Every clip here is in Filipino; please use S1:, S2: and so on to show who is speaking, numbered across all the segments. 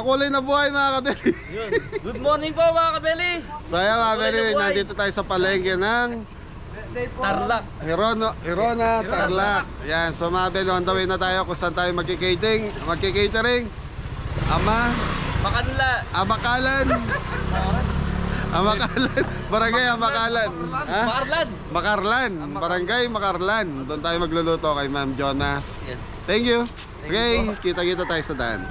S1: makulay na buhay mga kabeli.
S2: Good morning po mga kabeli.
S1: So ayan mga kabeli, nandito tayo sa palengke ng
S2: Tarlac.
S1: Hirona, Tarlac. Yan, so mga kabeli, on the way na tayo kung saan tayo magkikatering. Amakalan. Barangay Amakalan. Makarlan. Barangay Makarlan. Doon tayo magluluto kay Ma'am Jonah. Thank you. Okay, kita-kita tayo sa daan.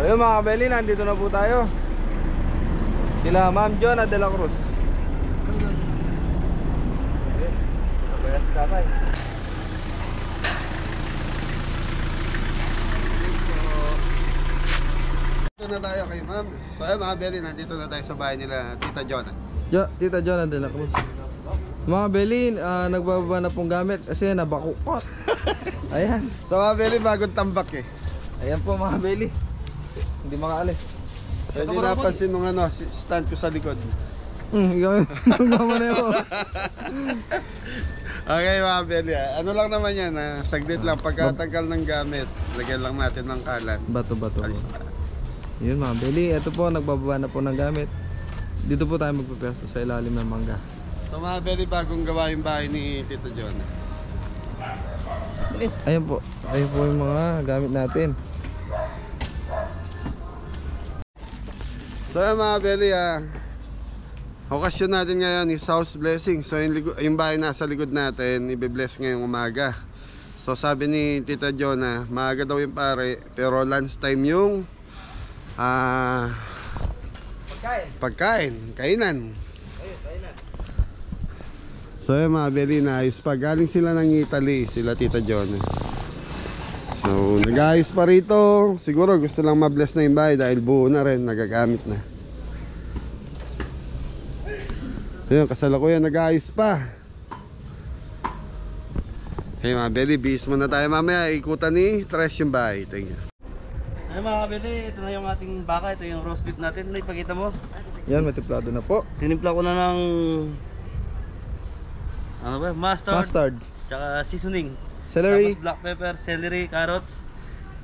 S3: Ayun mga kabeli, nandito na po tayo sila Ma'am Jonah de la Cruz.
S1: Dito na tayo kay Ma'am. So ayun mga kabeli, nandito na tayo sa bahay nila Tita Jonah.
S3: Tita Jonah de la Cruz. Mga kabeli, nagbababa na pong gamit kasi nabakukot. Ayan.
S1: So mga kabeli, bagong tambak eh.
S3: Ayan po mga kabeli, hindi makaalis.
S1: Hindi napansin nung ano, stand ko sa likod.
S3: Ikaw naman na yun.
S1: Okay mga kabeli, ano lang naman yan, saglit lang. Pagkatanggal ng gamit, lagyan lang natin ng kalan.
S3: Bato.
S1: Alis na.
S3: Yun mga kabeli, ito po, nagbababa na po ng gamit. Dito po tayo magpapwesto sa ilalim ng mangga.
S1: So mga kabeli, bagong gawa yung bahay ni Tito Jonah.
S3: Ayan po yung mga gamit natin.
S1: So mga kabeli, okasyon natin ngayon is house blessing. So yung bahay nasa likod natin, i-bless ngayong umaga. So sabi ni Tita Jonah, maaga daw yung pare, pero lunchtime yung kainan. So yung mga kabeli, naayos pa. Galing sila ng Italy, sila Tita Jonah. So nag-ayos pa rito. Siguro gusto lang ma-bless na yung bahay dahil buo na rin, nagagamit na. Ayun, kasalukuyan nag-ayos pa. Hey mga kabeli, bis muna tayo mamaya. Ikutan ni Tres yung bahay. Thank you.
S2: Ayun mga kabeli, ito na yung ating baka. Ito yung roast beef natin. Ipakita mo.
S3: Yan, matiplado na po.
S2: Tinimpla ko na ng ano ba? Mustard. Tsaka seasoning.
S3: Celery.
S2: Tapos black pepper, celery, carrots.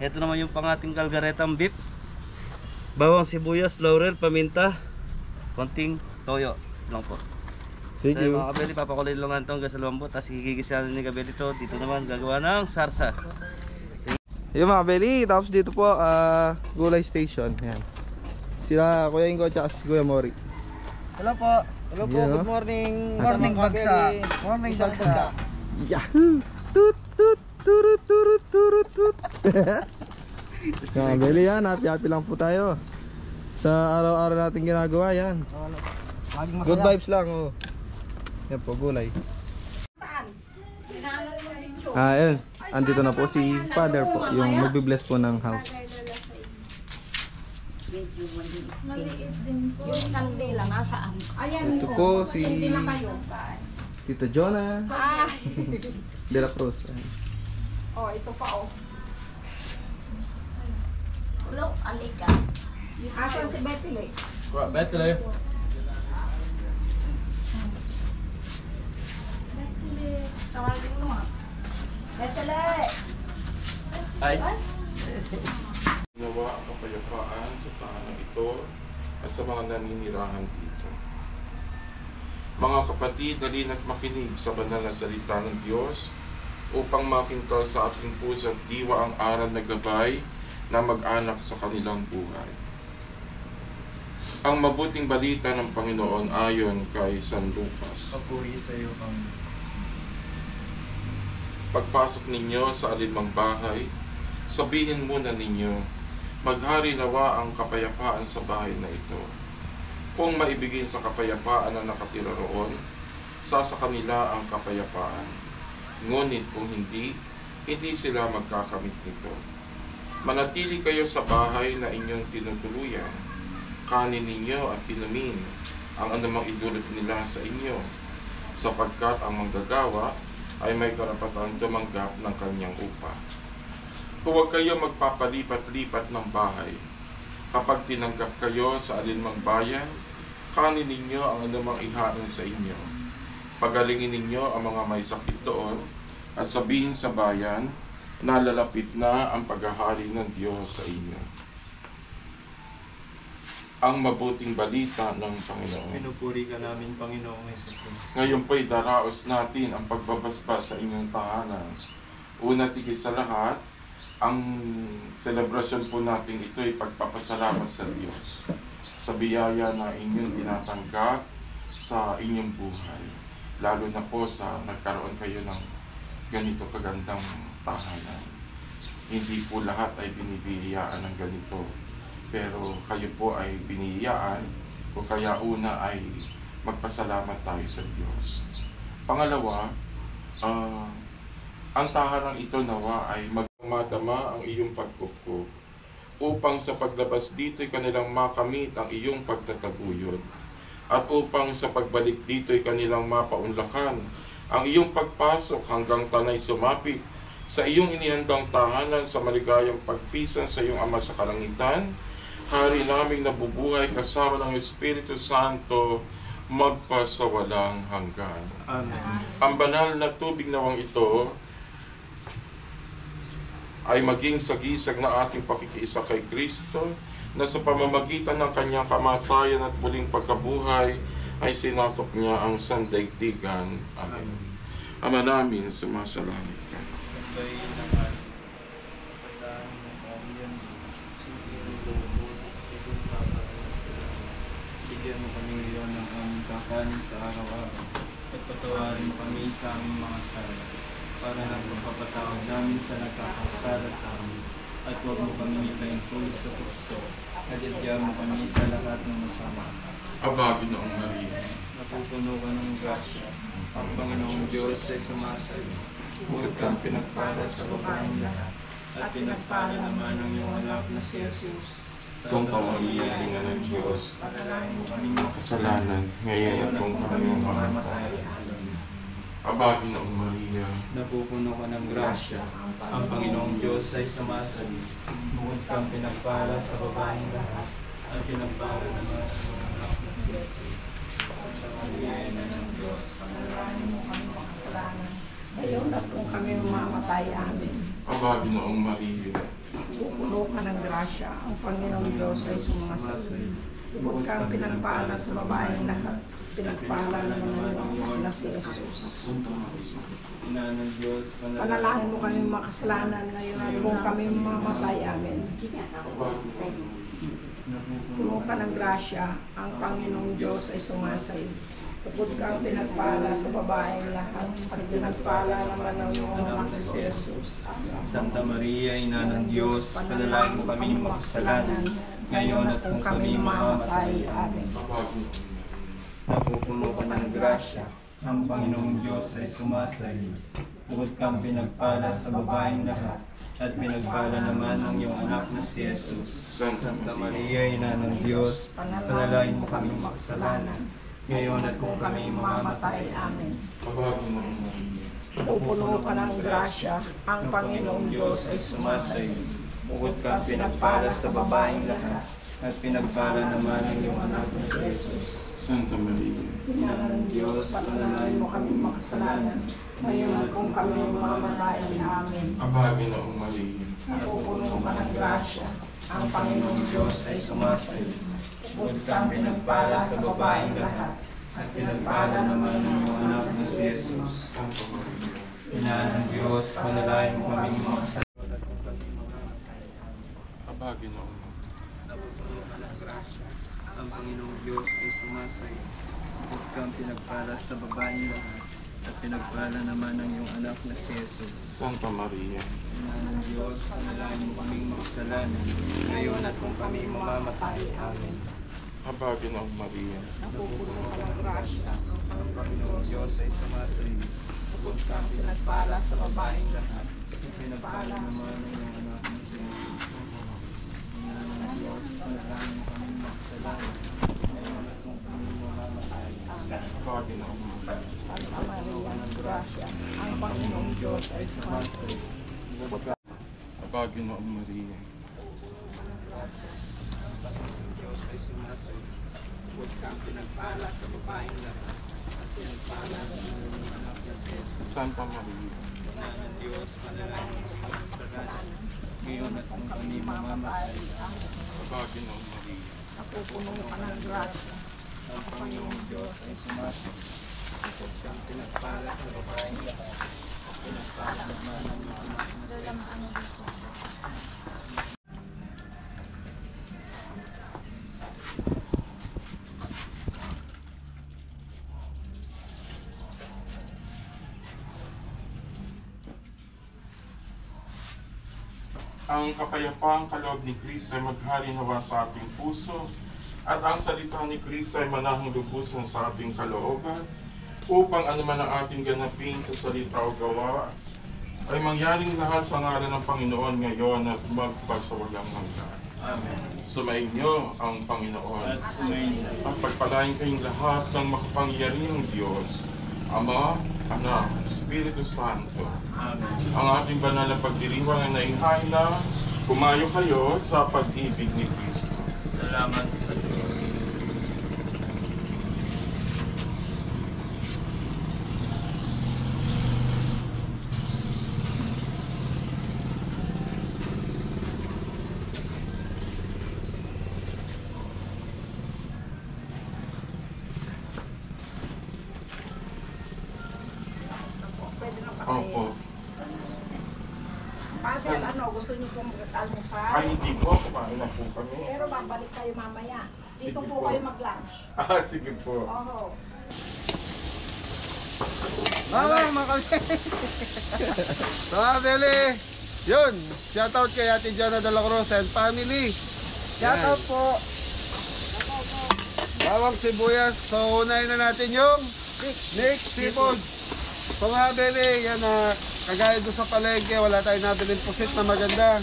S2: Ito naman yung pangating kalgaretang beef. Bawang sibuyas, laurel, paminta. Konting toyo lang po.
S3: Thank you.
S2: Mga kabeli, papakulay lang lang ito hanggang sa lumambot. Tapos gigigisahan ni kabeli ito. Dito naman gagawa ng sarsa.
S3: Yung mga kabeli, tapos dito po Gulay Station. Yan. Sila Kuya Ingo at si Kuya Mori.
S2: Hello po. Hello po,
S3: Yeah.
S2: good morning.
S3: Morning,
S2: bagsa. Morning bagsa.
S3: Yahoo! Tut tut turut turut turut tut. Mga kabeli, yan, happy lang po tayo sa araw-araw natin ginagawa yan. Good vibes lang, oh. Yan po, gulay. Yun. Andito na po si Father po, yung magbibless po ng house.
S4: Maliit din po. Yung kandila, nasaan? Ayan
S3: Ito po si
S4: Hindi na kayo.
S3: Tita Jonah de la Cruz.
S4: Oh, ito pa oh. Hello, alika. Asan si Betty Le?
S2: Betty Le.
S4: Betty Le. Tawagin mo nga. Betty Le.
S2: Ay.
S5: Ginawa ang kapayapaan sa tahanan ito at sa mga naninirahan dito. Mga kapatid, halina't makinig sa banal na salita ng Diyos upang makintal sa ating puso at diwa ang aral na gabay na mag-anak sa kanilang buhay. Ang mabuting balita ng Panginoon ayon kay San Lucas.
S2: Papuri sa iyo ang
S5: Pagpasok ninyo sa alinmang bahay, sabihin muna ninyo, maghari nawa ang kapayapaan sa bahay na ito. Kung maibigin sa kapayapaan na nakatira roon, sa kanila ang kapayapaan. Ngunit kung hindi, hindi sila magkakamit nito. Manatili kayo sa bahay na inyong tinutuluyan. Kanin ninyo at inumin ang anumang idulot nila sa inyo, sapagkat ang manggagawa ay may karapatang tumanggap ng kanyang upa. Huwag kayo magpapalipat-lipat ng bahay. Kapag tinanggap kayo sa alinmang bayan, kanin ninyo ang anumang ihain sa inyo. Pagalingin ninyo ang mga may sakit doon, at sabihin sa bayan, nalalapit na ang paghahari ng Diyos sa inyo. Ang mabuting balita ng Panginoon.
S3: Pinupuri ka namin, Panginoong Hesus.
S5: Ngayon po'y daraos natin ang pagbabasbas sa inyong tahanan. Una tigil sa lahat, ang selebrasyon po natin ito ay pagpapasalamat sa Diyos sa biyaya na inyong tinatanggap sa inyong buhay. Lalo na po sa nagkaroon kayo ng ganito kagandang tahanan. Hindi po lahat ay binibihiyaan ng ganito, pero kayo po ay binihiyaan, o kaya una ay magpasalamat tayo sa Diyos. Pangalawa, ang tahanang ito nawa ay magmadama ang iyong pagkukup, upang sa paglabas dito'y kanilang makamit ang iyong pagtataguyod, at upang sa pagbalik dito'y kanilang mapaunlakan ang iyong pagpasok hanggang tanay sumapit sa iyong inihandang tahanan sa maligayang pagpisan sa iyong Ama sa kalangitan, Hari naming nabubuhay kasama ng Espiritu Santo magpasawalang hanggan.
S3: Amen.
S5: Ang banal na tubig nawang ito ay maging sagisag na ating pakikiisa kay Kristo, na sa pamamagitan ng kanyang kamatayan at muling pagkabuhay ay sinakop niya ang sandaigdigan. Amen. Ama namin, sumasalangit ka.
S3: Sabay naman, pasahan mo kami yan, singkirang lobo, itong kapag-salamat. Bigyan mo kami ngayon ng aming kakanin sa araw-araw, at patawarin kami sa aming mga sala, para nagpapatawad namin sa nagkakasala sa amin. At huwag mo kami ikaintulog sa tukso, at idya mo kami sa lahat ng masama.
S5: Aba, Ginoong Maria,
S3: Napupuno ka ng grasya, ang Panginoong Diyos ay sumasayo. Bukod kang pinagpala sa babaeng lahat, at pinagpala naman ang iyong anak na si Jesus.
S5: Santa Maria, Ina ng Diyos,
S3: Panalangin mo kaming makasalanan,
S5: kasalanan, ngayon at kung kami mamamatay. Aba, Ginoong Maria,
S3: Napupuno ka ng grasya, ang Panginoong Diyos ay sumasayo. Bukod kang pinagpala sa babaeng lahat, at pinagpala naman ang iyong anak na si Jesus. Santa Maria, Ina ng Diyos,
S4: Panalangin mo kami makasalanan. Ngayon at kung kami mamamatay, amen.
S5: Aba, Ginoong Maria,
S4: Pupuno ka ng grasya, ang Panginoong Diyos ay sumasayo. Bukod kang pinagpala sa babaeng lahat, pinagpala naman ang iyong anak na si Jesus.
S3: Ina ng Diyos,
S4: Panalangin mo kami makasalanan ngayon at kung kami mamamatay, amen. Puno ka ng grasya, ang Panginoong Diyos ay sumasayo. Bukod kang pinagpala sa babaeng lahat, at pinagpala naman ang iyong anak na si Jesus.
S3: Santa Maria, Ina ng Diyos, panalangin mo kami makasalanan, ngayon at kung kami mamamatay, amen. Napupuno ka ng grasya, ang Panginoong Diyos ay sumasayo. Bukod kang pinagpala sa babaeng lahat, at pinagpala naman ang iyong anak na si Jesus.
S5: Santa
S3: Maria, Ina ng Diyos, panalangin mo kami makasalanan, ngayon at kung kami mamamatay, amen.
S5: Aba, Ginoong Maria,
S4: Pupuno ka ng grasya, ang Panginoong Diyos ay sumasayo.
S3: Bukod kang pinagpala sa babaeng lahat, at pinagpala naman ang iyong anak na si Jesus.
S5: Santa Maria,
S4: Ina ng Diyos, panalangin mo kami makasalanan, ngayon at kung kami mamamatay, amen.
S5: Aba, Ginoong Maria,
S4: Pupuno ka ng grasya, ang Panginoong Diyos ay sumasayo. Bukod kang pinagpala sa babaeng lahat,
S3: At pinagpala naman ang iyong anak na si Jesus.
S5: Santa Maria,
S3: Ina ng Diyos, panalangin mo kami makasalanan.
S5: Aba, Ginoong Maria,
S3: Napupuno ka ng grasya, ang Panginoong Diyos ay sumasayo. Bukod kang pinagpala sa babaeng lahat, at pinagpala naman ang iyong anak na si Jesus.
S5: Santa Maria,
S3: Ina ng Diyos, panalangin mo kaming makasalanan, ngayon at kung kami mamamatay, amen.
S5: Aba, Ginoong Maria,
S4: Napupuno ka ng grasya,
S3: Ang Panginoong Diyos ay sumasayo.
S4: bukod kang pinagpala sa babaeng lahat, pinagpala naman ng iyong anak na si Jesus. Ang ng Diyos, panalangin kami magsalala. Ngayon at kung kami mamamatay.
S5: Tawagin ako mga
S4: Santa Maria ng Grasya, ang Panginoong Diyos ay sumasayo.
S5: Tawagin ako Maria.
S4: Diyos ay sumasayo. Huwag kang pinagpala sa babaeng lahat. At pinagpala naman ng anak na si Jesus.
S5: Santa Maria.
S4: Ina ng Diyos, panalangin kami kasalanan. Ngayon at kung kami mamamatay.
S5: Tawagin ako Maria.
S4: Napupuno ka ng grasya. Ang Panginoong Diyos ay sumasayo. Huwag kang pinagpala sa babaeng lahat. At pinagpala naman ng anak na si Jesus.
S5: Ang kapayapaang kaloob ni Kristo ay maghari nawa sa ating puso at ang salita ni Kristo ay manahang lubusan sa ating kalooban upang anuman ang ating ganapin sa salita o gawa ay mangyaring lahat sa ngalan ng Panginoon ngayon at magpasawalang hanggan.
S2: Amen.
S5: Sumainyo ang Panginoon.
S2: At sumayin
S5: At pagpalain kayong lahat ng makapangyarihang Diyos, Ama, Anak, Espiritu Santo.
S2: Amen.
S5: Ang ating banal na pagdiriwang ay naihain na kumayo kayo sa pag-ibig ni Kristo.
S2: Salamat sa Diyos.
S4: Pwede na
S5: Opo.
S4: Father, ano, gusto niyo pong almusal?
S5: Ay, hindi po. Kumain na po kami.
S4: Pero babalik kayo mamaya. Dito
S5: Sige
S4: po
S5: po.
S4: kayo mag-lunch.
S5: Sige po.
S4: Oo.
S1: Mama, makali. So, Beli, yun. Shoutout kay Ate Jana de la Cruz and family. Shoutout po. Bawang sibuyas. So, unahin na natin yung next seafood. So mga Beli, yan na kagaya doon sa palengke, wala tayong nabiling pusit na maganda.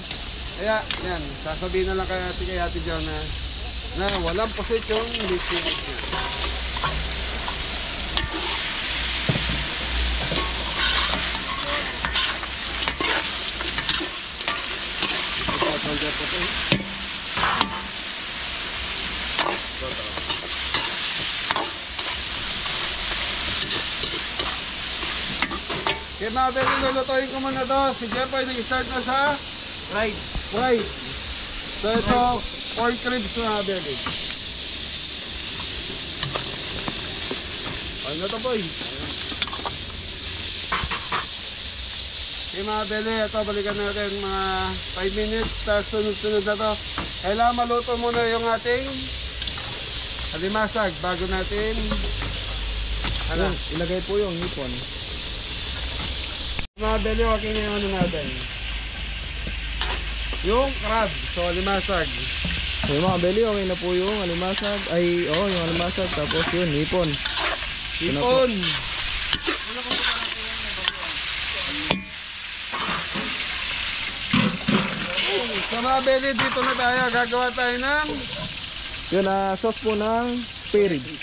S1: Kaya, yan, sasabihin na lang kay Ate Jana na walang pusit yung next seafood niya. Kaya mga Beli, lulutuin ko muna to. Si Jepoy nag-start na sa fried. So ito, pork ribs mga Beli. Ano to boy? Okay mga Beli, ito balikan natin mga 5 minutes. Tapos sunod-sunod na to. Kailangan maluto muna yung ating alimasag bago natin
S3: Ano? Ilagay po yung hipon.
S1: mga Beli, okay na yung ano natin. Yung crab, so alimasag.
S3: So yung mga beli, okay na po yung alimasag. Ay, oh, yung alimasag. Tapos yun, hipon.
S1: Hipon! Sa mga Beli, dito na tayo. Gagawa tayo ng
S3: Yun, sauce po ng spare ribs.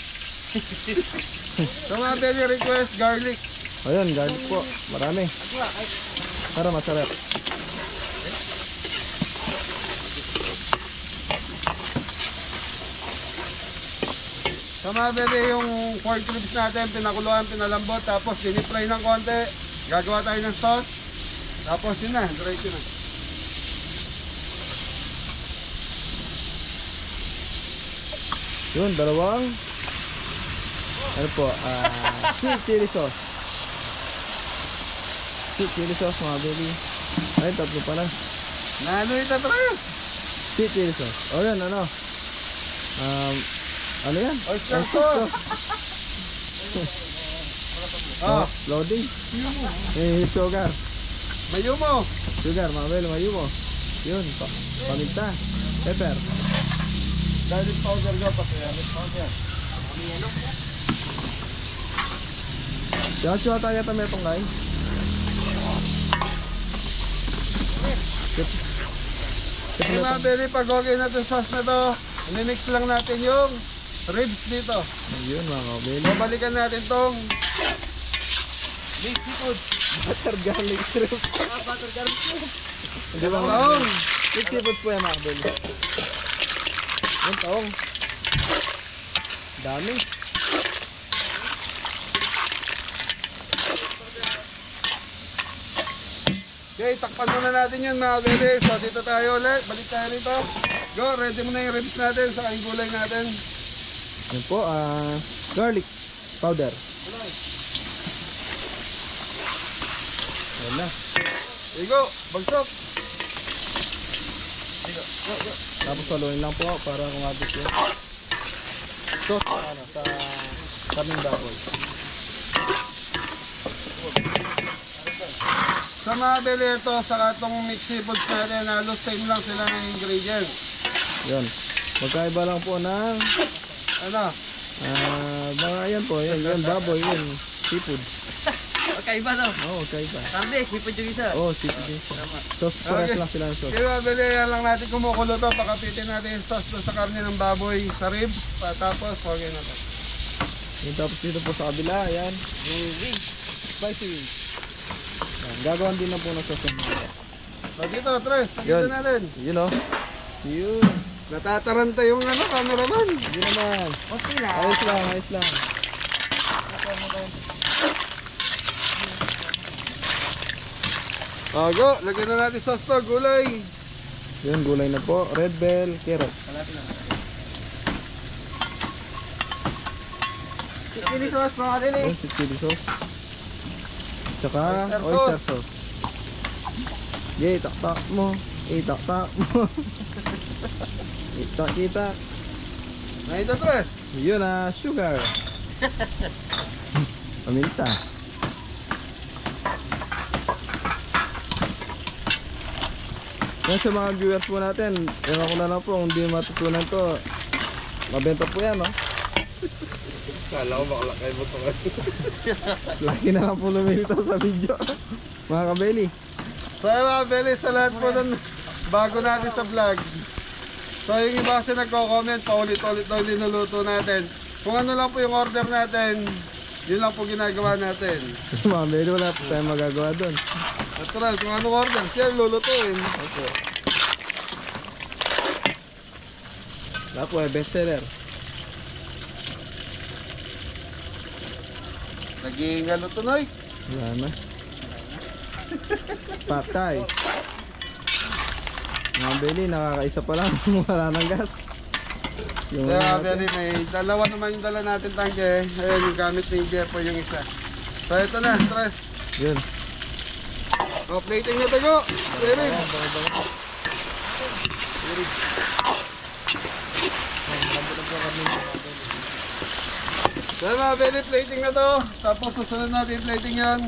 S1: sa mga Beli, request garlic.
S3: O yun, garlic po. Marami. Para masarap.
S1: Sa mga Beli, yung pork ribs natin, pinakuluan, pinalambot, tapos dinipry ng konti. Gagawa tayo ng sauce. Tapos yun na, diretso na.
S3: Yun, dalawang ano po, sweet chili sauce. Sweet chili sauce mga beli. Ay, tatlo pala.
S1: Nano ito tayo?
S3: Sweet chili sauce. O yun, ano? Ano yan?
S1: Oyster sauce.
S3: Oh, loading. Sugar.
S1: Mayumo.
S3: Sugar, mga beli, mayumo. Yun, paminta. Pepper.
S1: Garlic powder ka pa. Garlic powder.
S3: Yan siya tayo metong guys.
S1: Okay mga Beli, pag okay na itong sauce na to, mix lang natin yung ribs dito.
S3: Ayun mga kabeli.
S1: Babalikan natin tong seafood.
S3: Butter garlic shrimp.
S2: Butter garlic shrimp.
S3: Hindi ba mga
S1: Taong.
S3: Big seafood po yan mga kabeli. Yung taong. Dami.
S1: Okay, takpan muna natin yun mga Beli. So dito tayo ulit, balik tayo dito. Go, ready mo na yung ribs natin sa yung gulay natin.
S3: Yan po, garlic powder. Ayan na.
S1: Igo, bagsok.
S3: Tapos haluin lang po para kumabit yung sauce sa kaming baboy.
S1: Sa mga Beli ito, saka itong mixed seafoods natin, halos same lang sila ng ingredients.
S3: Yun. Magkaiba lang po ng
S1: Ano?
S3: mga yan po, yan baboy, yan seafood.
S2: Magkaiba daw.
S3: Oo, magkaiba.
S2: Karne, sipod yung isa.
S3: Oo, seafood din siya. Sauce, pares lang sila ng sauce.
S1: Kaya mga Beli, yan lang natin kumukulo to. Pakapitin natin yung sauce doon sa karne ng baboy, sa ribs. Tapos, okay na to.
S3: Yung tapos dito po sa kabila, yan.
S2: Yung wings.
S3: Spicy wings. Yan, gagawin din na po ng sauce.
S1: So dito, Tres, pakita
S3: Yun.
S1: natin.
S3: Yun o. Yun.
S1: Natataranta yung ano, cameraman.
S3: Yun naman.
S2: Okay lang.
S3: Ayos lang, ayos lang.
S1: Go, lagyan na natin sauce to, gulay.
S3: Yun, gulay na po. Red bell, carrot.
S2: Chili sauce mga Beli.
S3: Oh, chili sauce. Tsaka
S1: Oyster
S3: oyster
S1: sauce.
S3: sauce. Yay, tak-tak mo. Tak-tak mo. Kita-kita.
S1: Na ito, Tres.
S3: Yun na, sugar. Paminta. Yan sa mga viewers po natin, ewan ko na lang po, kung hindi matutunan to, mabenta po yan, no?
S1: Kala ko makalakay mo to.
S3: Laki na lang po lumilito sa video. Mga kabeli.
S1: So mga Beli, sa lahat po nun, bago natin sa vlog. So yung iba kasi nagko-comment, paulit-ulit daw linuluto natin. Kung ano lang po yung order natin, yun lang po ginagawa natin.
S3: Mga kabeli, wala po tayong magagawa doon.
S1: Natural, kung anong order, siya lulutuin.
S3: Opo. Wala po, bestseller.
S1: Naging ano tunoy?
S3: Wala na. Patay. Mga beli, nakakaisa pa lang. Wala ng gas. Yung
S1: Kaya
S3: natin.
S1: Beli, may dalawa naman yung dala natin tangke. Ayun, yung gamit ni Jepo yung isa. So ito na, Tres.
S3: Yun.
S1: O, plating na tago. Very. So mga Beli, plating na to. Tapos susunod natin yung plating yan.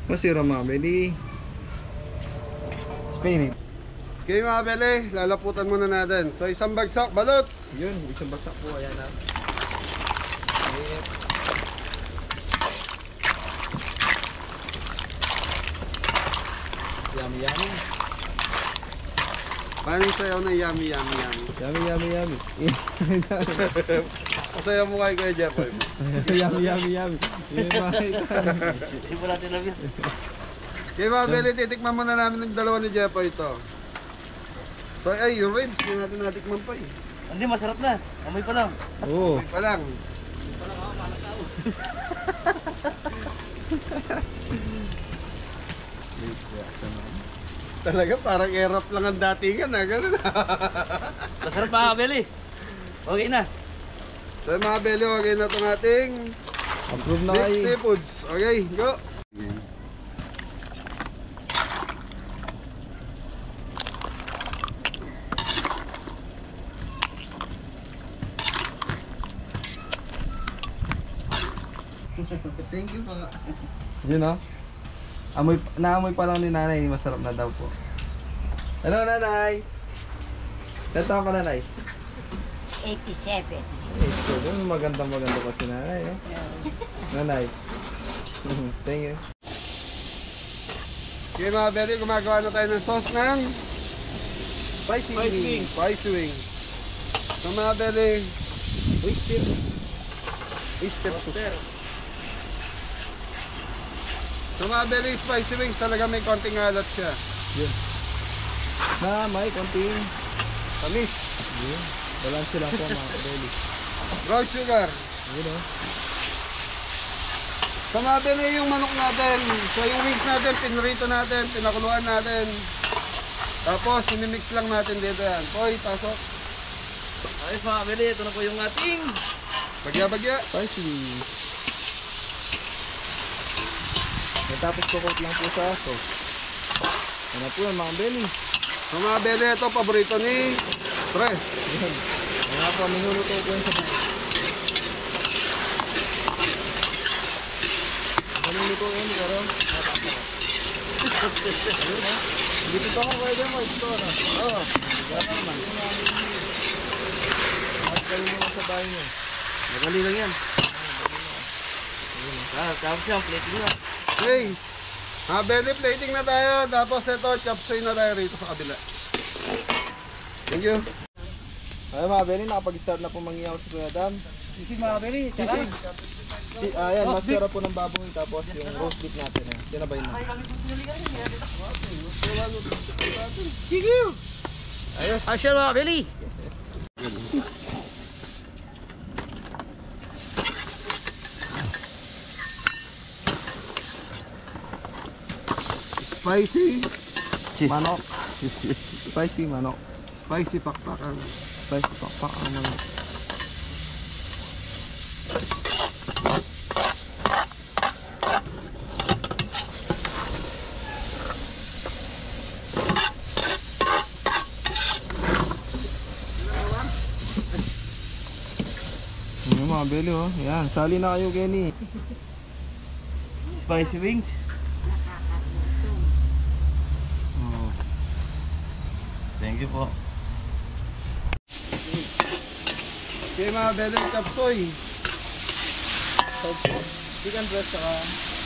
S3: Masira mga beli. Spinning.
S1: Okay mga Beli, lalaputan muna natin. So isang bagsak, balot.
S3: Yun, isang bagsak po. Ayan na. Yummy, yummy.
S1: Paano yung sayaw na yummy, yummy, yummy?
S3: Yummy, yummy, yummy.
S1: Masaya mo kay Kuya Jepo.
S3: Yummy, yummy, yummy. Yun yung makita.
S2: Hindi po natin alam yan.
S1: Okay mga Beli, titikman muna namin ng dalawa ni Jepo ito. So ay, yung ribs, hindi natin natikman pa eh.
S2: Hindi, masarap na. Amoy pa lang.
S3: Oo.
S1: Pa lang. Talaga parang airap lang ang datingan ha, gano'n.
S2: Masarap mga kabeli. Okay na.
S1: So mga belly, okay na itong ating
S3: Approve na
S1: Big
S3: kayo.
S1: Seafoods. Okay, go!
S2: Thank you po.
S3: Yun o. Naamoy pa lang ni nanay, masarap na daw po. Hello nanay! Ilan taon ka nanay?
S6: 87.
S3: Magandang pa si nanay. Oh. Nanay. Thank you.
S1: Okay mga belly, gumagawa na tayo ng sauce ng
S3: Spicy wings.
S1: spicy wings. So mga belly,
S3: Oyster sauce.
S1: so mga belly, spicy wings talaga may konting alat siya.
S3: Yun. Na may konting
S1: Tamis.
S3: yun. Balance lang po mga kabeli.
S1: Brown sugar.
S3: Yun o.
S1: So mga belly, yung manok natin. So yung wings natin, pinrito natin, pinakuluan natin. Tapos, sinimix lang natin dito yan. Poy, pasok.
S2: Okay mga kabeli, ito na po yung ating
S1: Bagya-bagya.
S3: Spicy wings. Tapos kukot lang po sa sauce. Ano po yun mga kabeli?
S1: So mga belly, ito paborito ni Tres.
S3: Yun. Mga po, minuluto ko yun sa buko. Minuluto yun, pero dito pa ako kayo dyan mo, ito na. Oo, gano'n naman. At kayo muna sa bahay nyo.
S2: madali lang yan. Tapos yung plating na.
S1: Okay. Mga belly, plating na tayo. Tapos ito, chop suey na tayo rito sa kabila. Thank you.
S3: Ay mga Beli, nakapag-start na po mangiyaw si Kuya Dam.
S2: Sisi mga kabeli, tsaka.
S3: Ayan, masarap po ng baboy tapos yung roast beef natin. Sinabay na.
S2: Action mga kabeli.
S1: Spicy.
S3: Manok. Spicy manok.
S1: Spicy pakpakan.
S3: Spicy pakpak ang manok. Mga Beli oh. Yan, sali na kayo Kenny.
S2: Spicy wings.
S3: Oh.
S2: Thank you po.
S1: Okay mga belly, chop suey.
S3: Chicken breast saka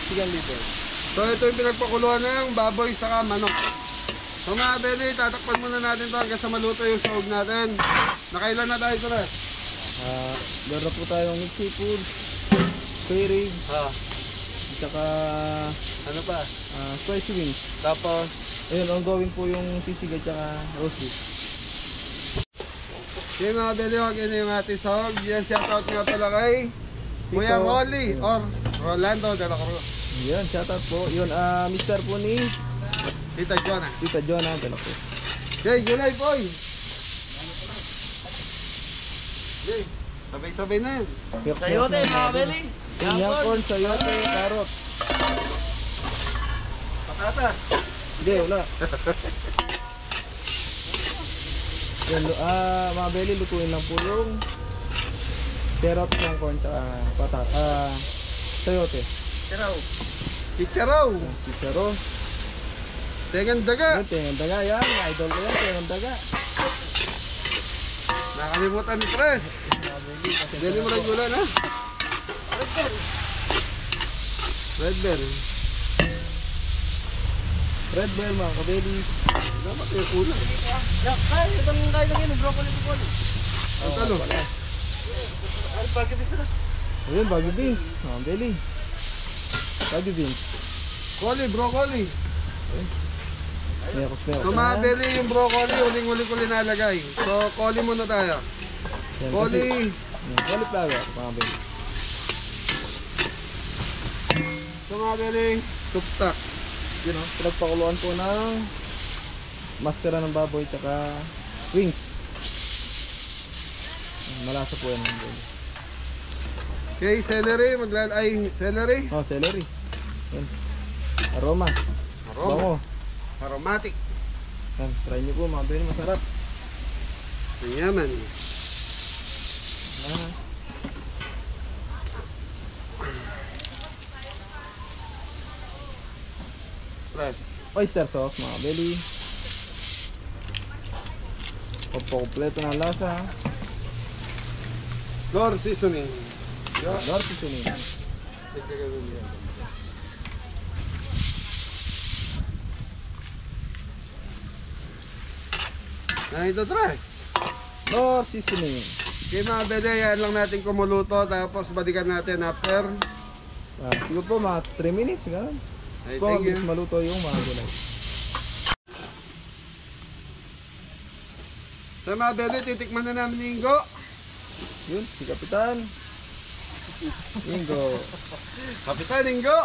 S3: chicken liver.
S1: So ito yung pinagpakuluan ng baboy saka manok. So mga belly, tatakpan muna natin ito hanggang sa maluto yung sahog natin. Nakailan na tayo ito na?
S3: Meron po tayong mixed seafood, spare rib,
S2: Ah,
S3: saka
S2: ano pa?
S3: spicy wings. Tapos, ayun, ongoing po yung sisig at saka roast beef.
S1: Okay mga belly, wag yun yung ating sahog. Yan, shoutout nga pala kay Kuya Rolly or Rolando de la Cruz.
S3: Yun, shoutout po. Yun, mister po ni
S1: Tita Jonah.
S3: Tita Jonah de la Cruz.
S1: Okay, gulay boy. Okay, sabay-sabay na yan.
S2: Sayote mga kabeli.
S3: Yung corn, sayote, carrot.
S1: Patata.
S3: Hindi, wala. Yan, mga Beli, lutuin lang po yung carrot ng corn tsaka sayote.
S2: Tiraw.
S1: Chicharaw.
S3: Chicharo.
S1: Tengan daga.
S3: Yun, tengan daga yan. Idol ko yan, tengan daga.
S1: Nakalimutan ni Tres. Dali mo rin gulay na. Red bell.
S3: Red bell mga kabeli.
S1: Dapat yung ulam.
S2: Kaya, itong kaya lang yun, broccoli po.
S1: Ang talo.
S2: Ano pa kabili na?
S3: Ayun, bagyo beans. Mga beli. Bagyo beans.
S1: Broccoli.
S3: Mekos mekos.
S1: So mga belly, yung broccoli, uling-uli ko linalagay. So, coli muna tayo.
S3: Yan,
S1: Coli.
S3: Coli flower mga beli.
S1: So mga belly, tuktak.
S3: Yun o, pinagpakuluan po ng maskara ng baboy tsaka wings. Malasa po yan.
S1: Okay, celery. Celery.
S3: Oh, celery. Yan. Aroma. Bango.
S1: Aromatic.
S3: Yan, try nyo po mga Benny, masarap.
S1: Ang yaman.
S3: Ah.
S1: Fresh.
S3: Oyster sauce mga Benny. Kompleto ng lasa.
S1: Door seasoning.
S3: Lord seasoning.
S1: Na ito dress.
S3: Lord seasoning.
S1: Okay mga bede, yan lang natin kumuluto. Tapos balikan natin after.
S3: Siguro po mga 3 minutes. Ganun.
S1: Ay,
S3: Po,
S1: thank you.
S3: bilis maluto yung mga gulay.
S1: So mga bede, titikman na namin ni Ingo.
S3: Yun, si Kapitan. Ingo.
S1: Kapitan Ingo.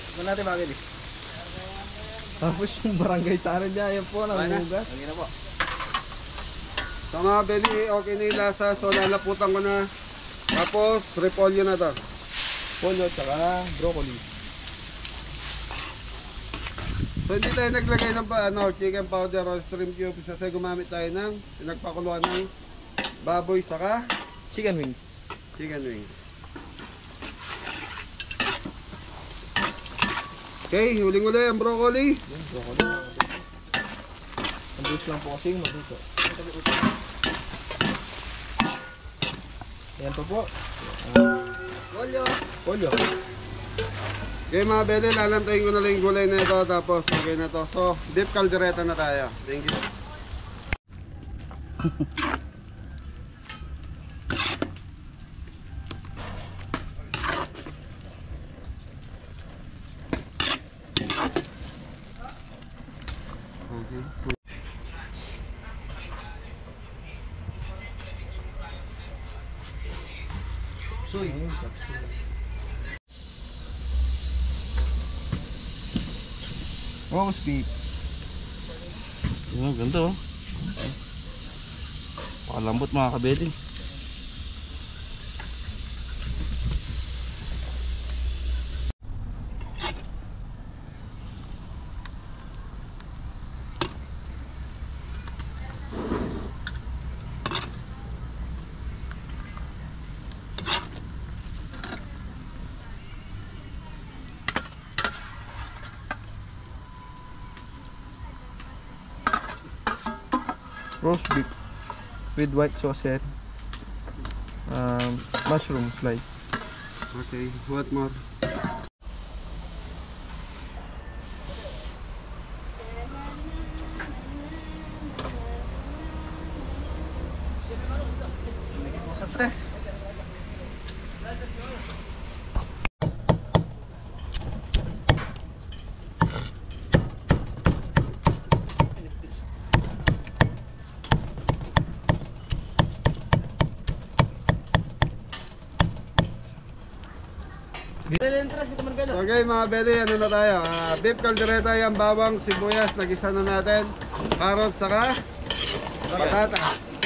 S3: Ito natin mga Benny. Tapos yung barangay taran niya, yan po, nangugas.
S2: Ang po.
S1: So mga bede, okay na yung lasa. So lalaputan ko na. Tapos repolyo na to.
S3: Pollo at saka broccoli.
S1: So hindi tayo naglagay ng chicken powder o shrimp cubes kasi gumamit tayo ng pinagpakuluan ng baboy saka
S3: Chicken wings.
S1: chicken wings. Okay, huling-huli ang broccoli.
S3: Yan, broccoli. Mabilis lang po kasing maluto. Yan po po. Pollo.
S1: Okay mga bede, lalantayin ko na lang yung gulay na ito tapos okay na to. So, beef caldereta na tayo. Thank you.
S3: Suy. Roast beef.
S2: Yung ganda oh. Pakalambot mga kabeli.
S3: Roast beef with white sauce and mushroom slice.
S1: Okay, what more? Okay mga bede, ano na tayo? Beef caldereta, yung bawang, sibuyas, nagisa na natin. Carrots, saka patatas.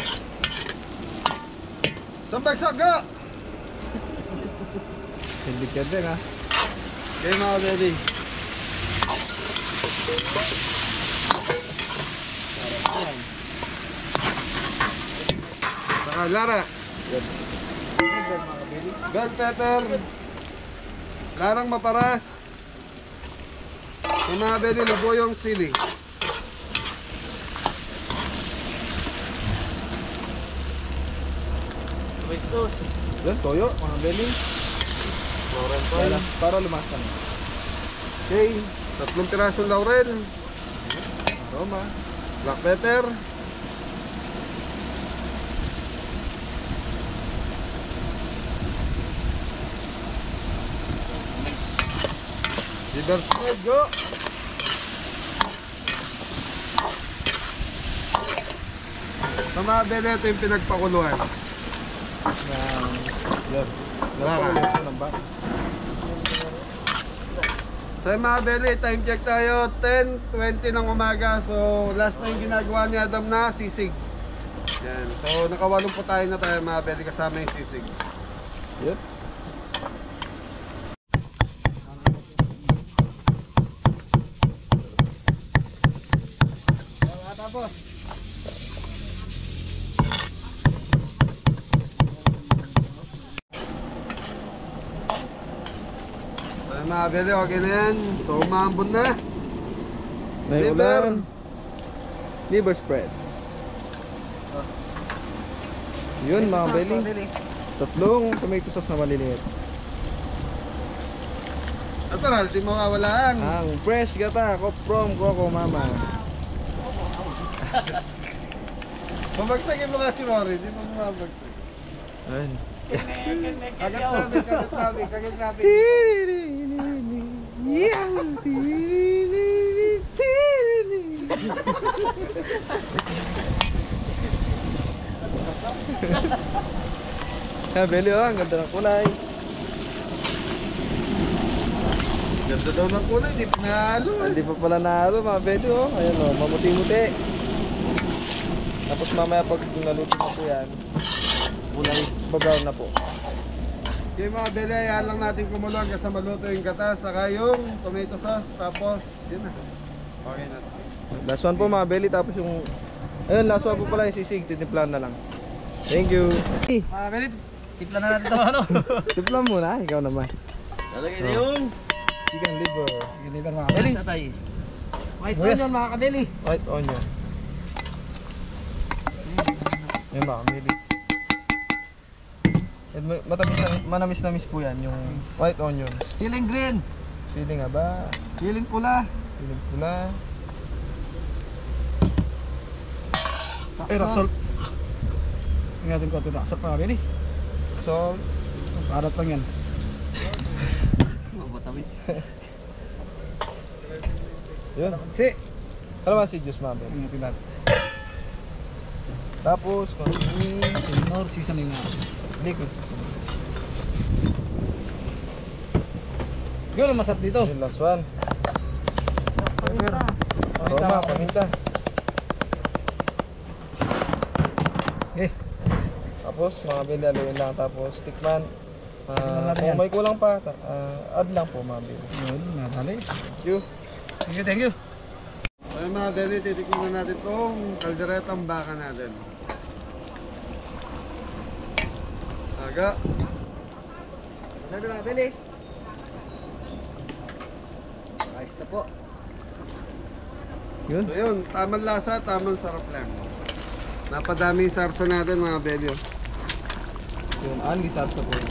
S1: Sambagsak go!
S3: Hindi ka din ha.
S1: Okay mga bede. Saka lara. Bell pepper. Larang maparas. Yung mga bede, lubuyong sili.
S3: Yan, toyo, mga belly. Para lumasan.
S1: Okay, 3 pirasong laurel.
S3: Aroma.
S1: Black pepper. Liver spread, go! Sa mga bede, ito yung pinagpakuluan.
S3: Yan.
S1: Lara.
S3: Ng baka.
S1: Sa mga bede, time check tayo, 10:20 ng umaga. So, last na yung ginagawa ni Adam na sisig. Yan. So, naka-8 po tayo na tayo mga belly kasama yung sisig.
S3: Yep.
S1: So, mga belly, okay na yan. So, umambon na.
S3: May
S1: Liver.
S3: ulan. Liver spread. Yun mga belly. Tatlong tomato sauce na maliliit.
S1: Natural, di mawawalaan.
S3: Ang fresh gata from Coco Mama.
S1: Mabagsagin mo nga si Rory, di mo mabagsak.
S3: Ayun.
S1: Kagat namin.
S3: Ha, belly oh, ang ganda ng kulay.
S1: Ganda daw ng kulay, di pinahalo.
S3: Hindi pa pala nahalo mga belly oh. Ayan oh, mamuti-muti. Tapos mamaya pag naluto na po yan, kulay brown na po.
S1: Okay mga belly, hayaan lang natin kumulo hanggang sa maluto yung gata, saka yung tomato sauce, tapos yun na. Okay na.
S3: Last one po mga belly, tapos yung ayun, last one po pala yung sisig, titimplan na lang. Thank you.
S2: Mga belly, tipla na natin ito ano.
S3: Timplan muna, ikaw naman.
S2: Lalagay na yung
S3: Chicken liver.
S2: chicken liver mga belly. Tatay. White
S3: Yes.
S2: onion mga kabeli.
S3: White onion. Yan ba, belly. Manamis-namis po yan, yung white onion.
S2: Siling green.
S3: Siling nga ba?
S2: Siling pula.
S3: Siling pula.
S2: Pero salt. Ingatin ko ito na. Salt mga belly.
S3: Salt.
S2: Parat lang yan. Mabatawid.
S3: Yun. Kalamansi juice mga belly.
S2: Ingatin natin.
S3: Tapos, konting
S2: Or seasoning na.
S3: liquid seasoning.
S2: Yun ang masarap dito.
S3: Yung last one. Pepper. Toma, paminta.
S2: Okay.
S3: Tapos, mga belly, aluin lang. Tapos, tikman.
S2: Tikman natin
S3: Kung
S2: yan.
S3: may kulang pa, add lang po mga belly.
S2: Yun, nadali.
S3: Thank you.
S2: Thank you.
S1: Okay mga belly, titikman na natin itong kalderetang baka natin. Aga.
S2: Ano mga belly? Ayos na po.
S3: Yun.
S1: So yun, tamang lasa, tamang sarap lang. Napadami yung sarsa natin mga belly.
S3: Yun, only sarsa po yun.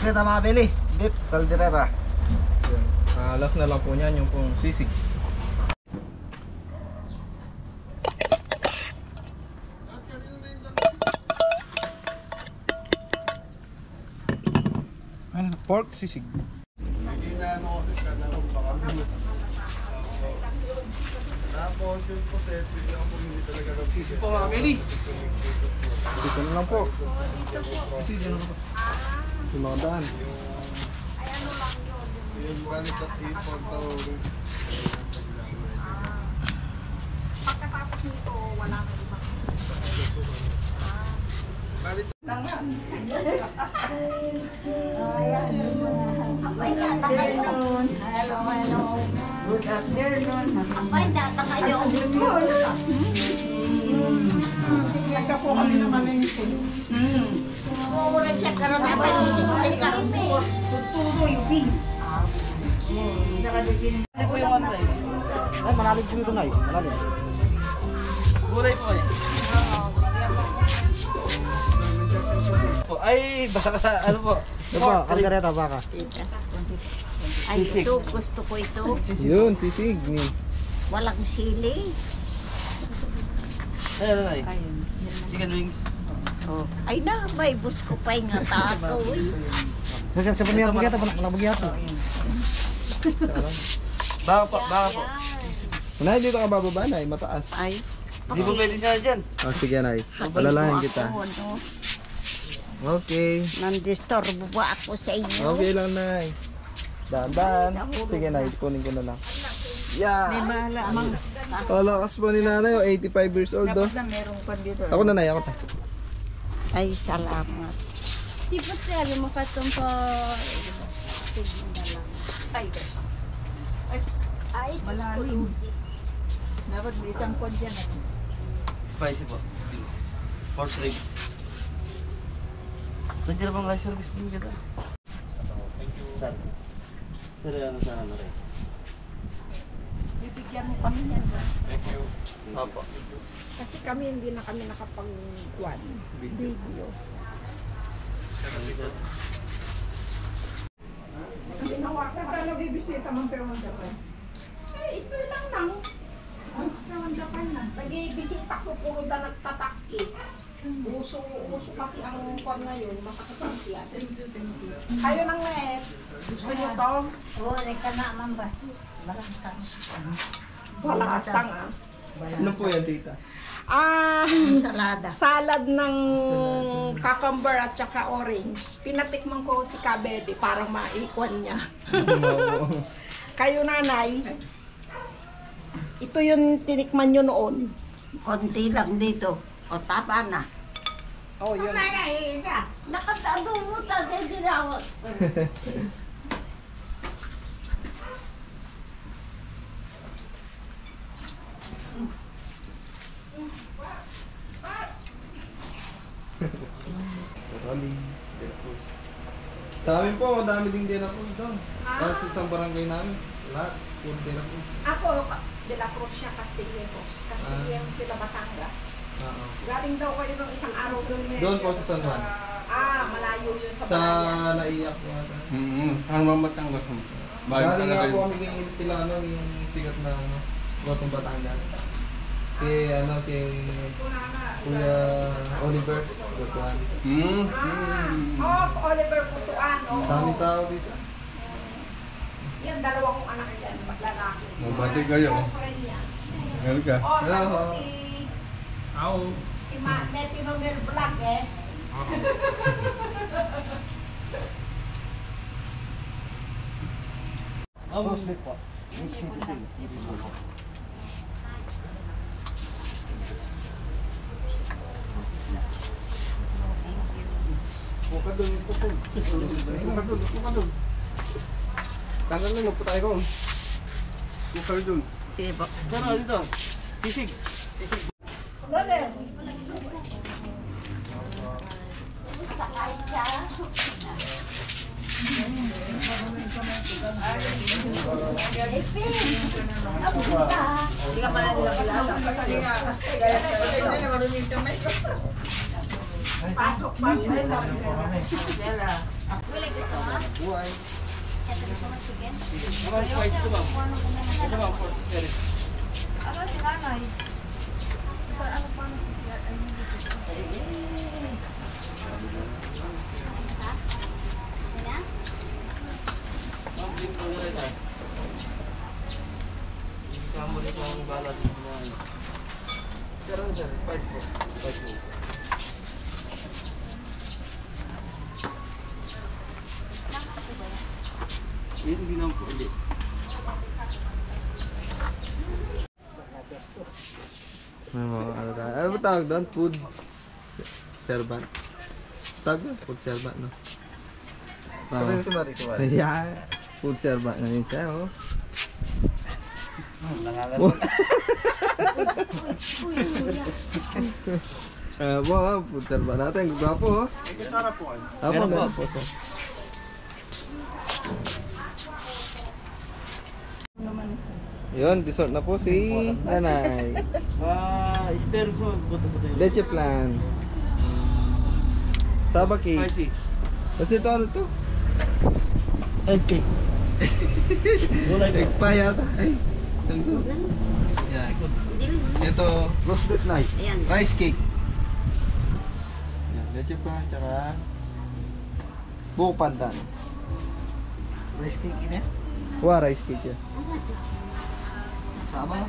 S2: Kita mga belly. Beef caldereta.
S3: Yun. Last na lang po niyan, yung pong sisig. Pork sisig.
S1: Hindi na ano kasi kanarong baka tapos yung poset, bigla akong pumili talaga ng sisig
S2: po mga belly.
S3: Dito na lang po. Yung mga daan.
S1: Yung balik at ipon tawag.
S4: Pagkatapos nito, wala na iba.
S1: Balik.
S6: Hello. Good afternoon. Abay, data kayo.
S4: Nagka po kami ng malengke.
S6: Oo, siya karoon na isip-isip ka.
S4: Tuturo yung bing.
S2: Ano po yung ano tayo? Ay, malalim po ito guys. Malalim. Gulay po kayo. Ay, baka ano po?
S3: Diba,
S2: Kaldereta baka.
S6: Ay,
S2: Sisig.
S6: ito. Gusto ko ito.
S3: Yun, sisig.
S6: Walang sili.
S2: Ay. Chicken wings.
S6: Oh. Ay na, may bus ko pa yung tato.
S3: Sa pamilya po yata, panabagya po.
S2: Baka po.
S3: Nay, dito ka bababa, Nay, mataas.
S6: Ay.
S2: Hindi po pwede siya dyan.
S3: Oh, sige, Nay. Palalahin kita. Okay.
S6: Nandistorbo ba ako sa inyo?
S3: Okay lang, Nay. Daan. Sige, Nay, kunin ko na lang.
S6: May
S3: Yeah!
S6: mahala mang
S3: Palakas pa ni Nanay, oh, 85 years old, oh.
S6: na meron pa dito.
S3: Ako na, Nay, ako pa.
S6: Ay, salamat.
S7: Sipot sabi mo katong po.
S6: Ay, malalim. Dapat may isang kon dyan.
S2: Spicy po. Wings. Pork ribs. Nandiyan na bang rice service po kita? Thank you. Sir, sa ano rin?
S4: Bibigyan mo kami yan.
S2: Opo.
S4: Kasi kami hindi na kami nakapag-one. Video. Ginawakan ka na bibisita mong Japan. Eh, ito lang nang. Japan na. Nag-ibisita ko puro na nagtatakit. Uso kasi ang kwan ngayon, masakit ang tiyan. Kayo nang net. Gusto niyo to?
S6: Oo, ka na mamba. Barangkang.
S4: Balasang ah.
S3: Ano po yan, tita?
S6: Salada.
S4: Salad ng cucumber at saka orange. Pinatikman ko si Kabebe para maikwan niya. Kayo nanay, ito yung tinikman nyo noon.
S6: Konti lang dito. O tapa na.
S4: Oh, yun.
S6: Nakatado mo tayo dinawat.
S3: Sa amin po, madami ding dina po doon. Dahil sa isang barangay namin, lahat, puro dina po.
S4: Ako, De La Cruz siya, Castilleros. Castilleros sila, Batangas.
S3: Oo.
S4: Galing daw kayo ng isang araw doon.
S3: Doon po sa San Juan.
S4: Malayo yun sa
S3: Sa
S4: Batangas.
S3: naiyak po ata.
S8: Ano mamatanggas mo?
S3: Galing nga po kami ng Tilano, yung sikat na Gotong Batangas. Kay Kuya Oliver, Gotuan.
S4: Oliver Putuan.
S3: Dami tao dito.
S4: Yan, dalawa kong anak yan, maglalaki.
S8: Mabati kayo.
S4: Friend yan.
S8: Meron ka?
S4: Sa
S3: Hello.
S4: puti,
S3: Ako.
S4: si Netino Mel Vlog eh.
S2: Po.
S3: Buka doon, buka doon. Tangan na, magpunta tayo ko. Buka doon.
S6: Sige po.
S2: Ano dito? Sisig.
S4: Brother, pasok.
S3: Buhay.
S2: Ano ang spicy ito ba? Ito ba? Pork ribs. Ang drink po nila ito. Kasama dito ang balat. Sir, ano sir? Spice po. Spice po. Hindi naman po, hindi.
S3: May mga ano tayo. Ano ba tawag doon? Food servant. Tawag doon? Food servant, no? Oo. Yeah. Food servant na yun siya, oh. Food servant natin. Gwapo, oh. Apo, meron po. Sir. Yun, dessert na po si Nanay.
S2: Espero ko, buto-buto yun.
S3: Leche plan. Saba cake.
S2: Spicy.
S3: Kasi ito ano to?
S2: Okay. Gulay
S3: Egg pie yata. Ay. Yan. Ito,
S2: Roast beef night.
S3: rice cake. Yan, leche pa, tsaka buko pandan.
S2: Rice cake ini.
S3: Wa, rice cake yan.
S2: Sama.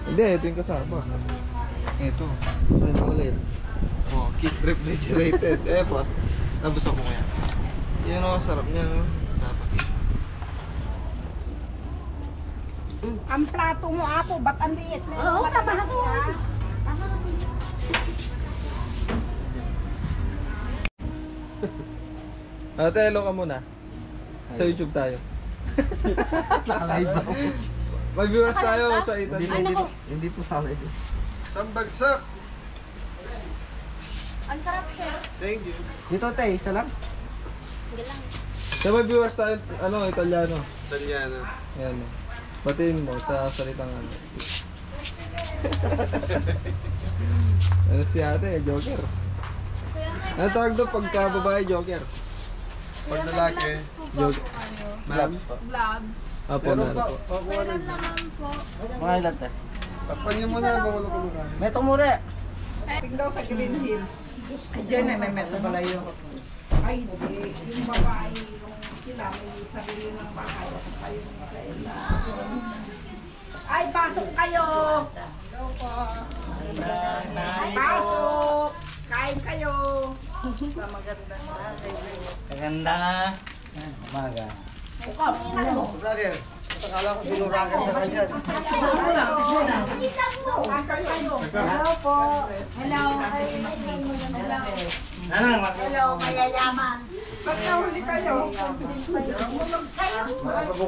S3: Hindi, ito yung kasama. Ito.
S2: Ano ulit?
S3: Oh, keep refrigerated. Boss. Tapos ako yan. Yan o, sarap niya. No? Dapat.
S4: Ang plato mo, Apo, ba't ang liit?
S6: Oo, tama na to. Tama na to.
S3: Ate, hello ka muna. Sa YouTube tayo.
S2: Nakalive ako.
S3: May viewers tayo sa Italy.
S2: Hindi po nakalive.
S1: Isang bagsak.
S7: Ang sarap, chef.
S1: Thank you.
S2: Dito tay, isa lang.
S7: Hindi lang.
S3: Sa may viewers tayo, Italiano.
S1: Italiano.
S3: Yan. Batiin mo sa salitang ano. Ano si ate, Joker. Ano tawag doon pagka babae, Joker?
S1: Pag lalaki,
S3: Joker.
S1: ma'am.
S3: Apo
S1: Pero
S3: na.
S1: pa, pakuha
S7: Meron
S1: rin.
S7: naman po.
S2: Mga ilan tay?
S1: Takpan niyo muna, bawal ako kumakain.
S2: Meto mure.
S4: Tingnan sa Green Hills. Diyan na may mesa balayo. Ay, hindi. Yung babae, yung sila, may sarili ng bahay. At kayo mga kailangan. Ay, pasok kayo! Hello po. Pasok! Kain kayo! Sa magandang
S2: Kaganda nga. Umaga. Brother, akala ko binuragan sa kanya.
S4: Pasok kayo. Hello po. Hello.
S2: Nanang,
S6: Hello, mayayaman.
S4: Ba't nahuli kayo?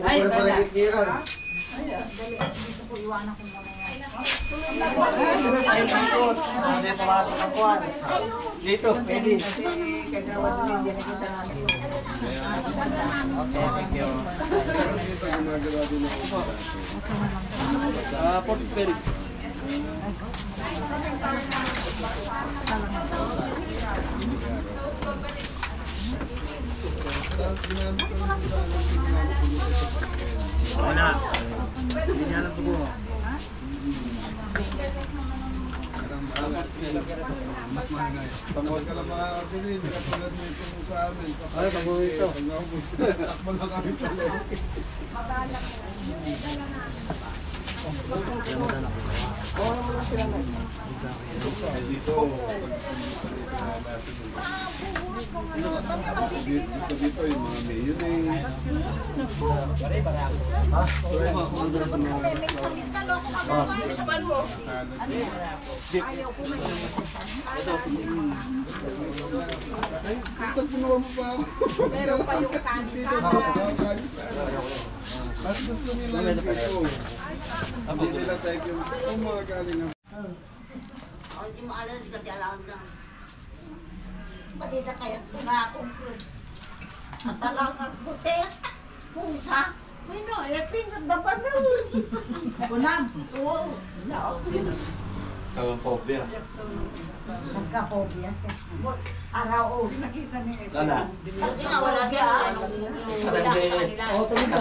S2: ay, palikiran.
S6: Dito po, iwanan ko muna yan.
S2: Ay, pangkot. Hindi pumasok ang kuwan. Dito, pwede.
S6: Kagawa din, hindi nakita natin.
S2: Okay, thank you.
S1: Ito gumagawa din ako.
S2: Sa Port Spirit. Wala. Hindi niya alam po.
S1: Sa mall ka lang makakabili, hindi katulad nito sa amin.
S2: Ay, pag-uwi ito.
S1: Pag naubos, takbo na kami pala. Dito, dito yung mga mayonnaise. Ay, dito pinuha mo pa ako.
S4: Meron pa yung kanin sa
S1: Mas gusto nila yung pito. Hindi nila type yung mga galing ng
S6: Hindi mo alam, hindi ka tiyalaan ka. Madita kaya tumakong ko. Talagang puti. Pusa.
S4: Ay no, eh, pinat na pa na.
S6: Kunam.
S4: Oo.
S2: Tawang phobia.
S6: Nagka-phobia siya. Araw o.
S4: Nakita niya ito.
S2: Lala.
S6: Hindi nga wala siya. Ba't kayo lang?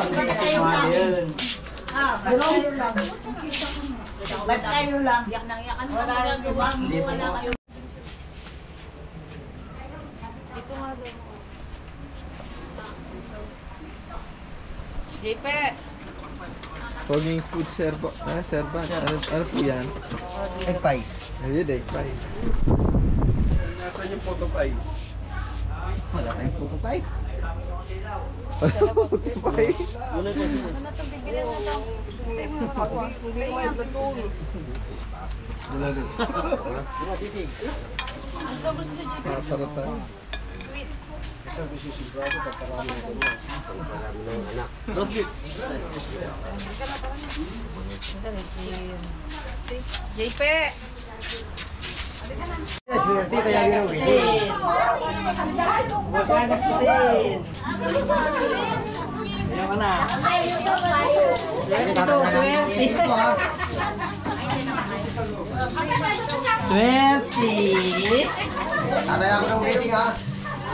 S6: Ba't kayo lang? Ba't kayo lang? Yak nang yakan mo. Wala kayo.
S4: Jipe.
S3: Poging food servant. Ano po yan?
S2: Egg pie.
S3: Ayun, egg pie.
S1: Nasaan yung photo pie?
S2: Wala tayong photo pie.
S3: Food pie. Patarata.
S4: Jipe.
S2: Ano yung waiting ha?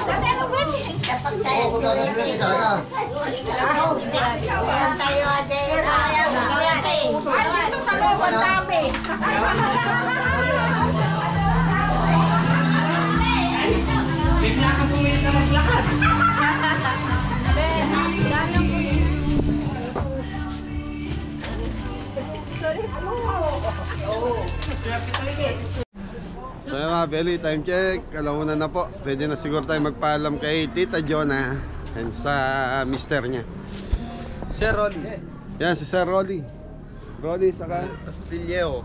S4: Dami ano ba?
S6: Kapag tayo tayo ate.
S4: Ay, dito sa loob, ang dami.
S1: So yun mga belly, time check. Alauna na po. Pwede na siguro tayo magpaalam kay Tita Jonah and sa mister niya.
S3: Sir Rolly.
S1: Yan, si Sir Rolly. Rolly, saka
S3: Castilleo.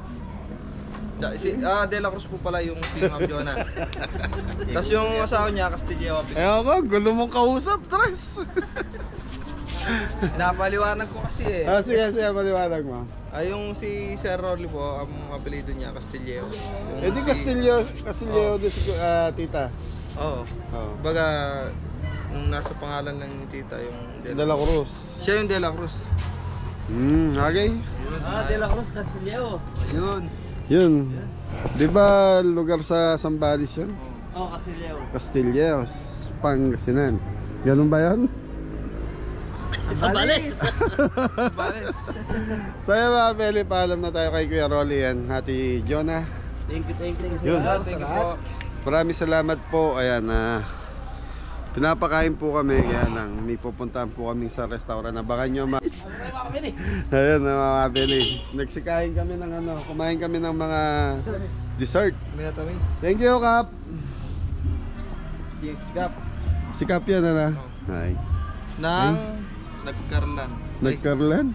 S3: De La Cruz po pala yung si Ma'am Jonah. Tapos yung asawa niya, Castilleo.
S1: ayaw ko, gulo mong kausap, Tres.
S3: Napaliwanag ko kasi eh.
S1: Sige, paliwanag mo.
S3: Ay, yung si Sir Rolly po, ang apelido niya, Castilleo. Yung
S1: Eh di Castillo din si Tita.
S3: Oo.
S1: Oh.
S3: Baga, nung nasa pangalan lang ni Tita, yung
S1: De La Cruz.
S3: Siya yung De La Cruz.
S1: Okay.
S2: De La Cruz, Castilleo.
S3: Yun.
S1: Yun. Di ba lugar sa Zambales yun?
S2: Castilleo.
S1: Castilleos, Pangasinan. Ganun ba yun?
S2: Sambales.
S3: Bales.
S1: So yun mga Beli, paalam na tayo kay Kuya Rolly and Hati Jonah.
S2: Thank you.
S1: Yun.
S3: Thank you po.
S1: Maraming salamat po. Ayan, pinapakain po kami. Kaya lang, may pupuntahan po kami sa restaurant. Abangan nyo Ayan mga Beli. Nagsikain kami ng kumain kami ng mga dessert.
S3: Minatamis.
S1: Thank you, Kap.
S3: Gap.
S1: Si Kap yan, Ay.
S3: Nang nagkarlan.
S1: Nagkarlan?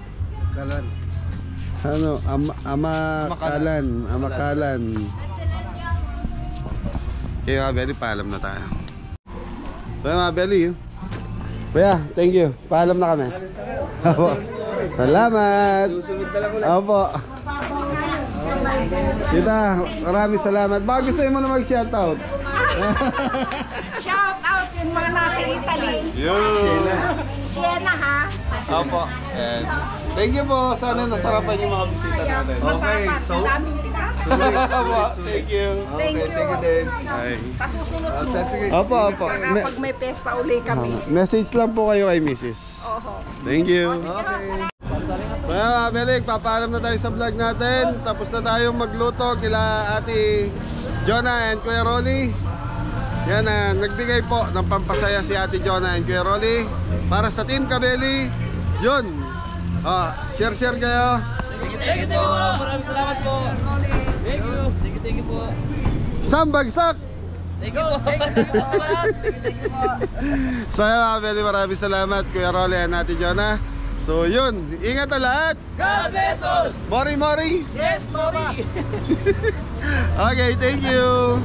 S3: Kalan.
S1: Amakalan. Okay mga Beli, paalam na tayo. So mga Beli, Kuya, thank you. Paalam na kami. Opo. Salamat. Opo. Tita, maraming salamat. Baka gusto mo na mag-shoutout.
S4: Shout out yung mga nasa Italy.
S1: Yun.
S4: Siena ha.
S1: Opo. And thank you po. Sana nasarapan yung mga bisita natin.
S4: Masarap. Daming
S1: Opo, thank you.
S4: Thank you.
S1: Ay.
S4: Sa susunod mo.
S1: Opo.
S4: Para pag may pesta uli kami.
S1: Message lang po kayo kay Mrs.
S4: Oho.
S1: Thank you.
S4: Okay.
S1: So yan mga Belik, papaalam na tayo sa vlog natin. Tapos na tayong magluto kila Ate Jonah and Kuya Rolly. Yan, nagbigay po ng pampasaya si Ate Jonah and Kuya Rolly para sa Team Kabeli. Yun. Share kayo.
S2: Thank you po. Maraming salamat po. Thank you po.
S1: Isang bagsak.
S2: Thank you po sa lahat.
S1: So yan mga Belik, maraming salamat Kuya Rolly and Ate Jonah. So yun, ingat na lahat.
S2: God bless all.
S1: Mori.
S2: Yes, Mori.
S1: Okay, thank you.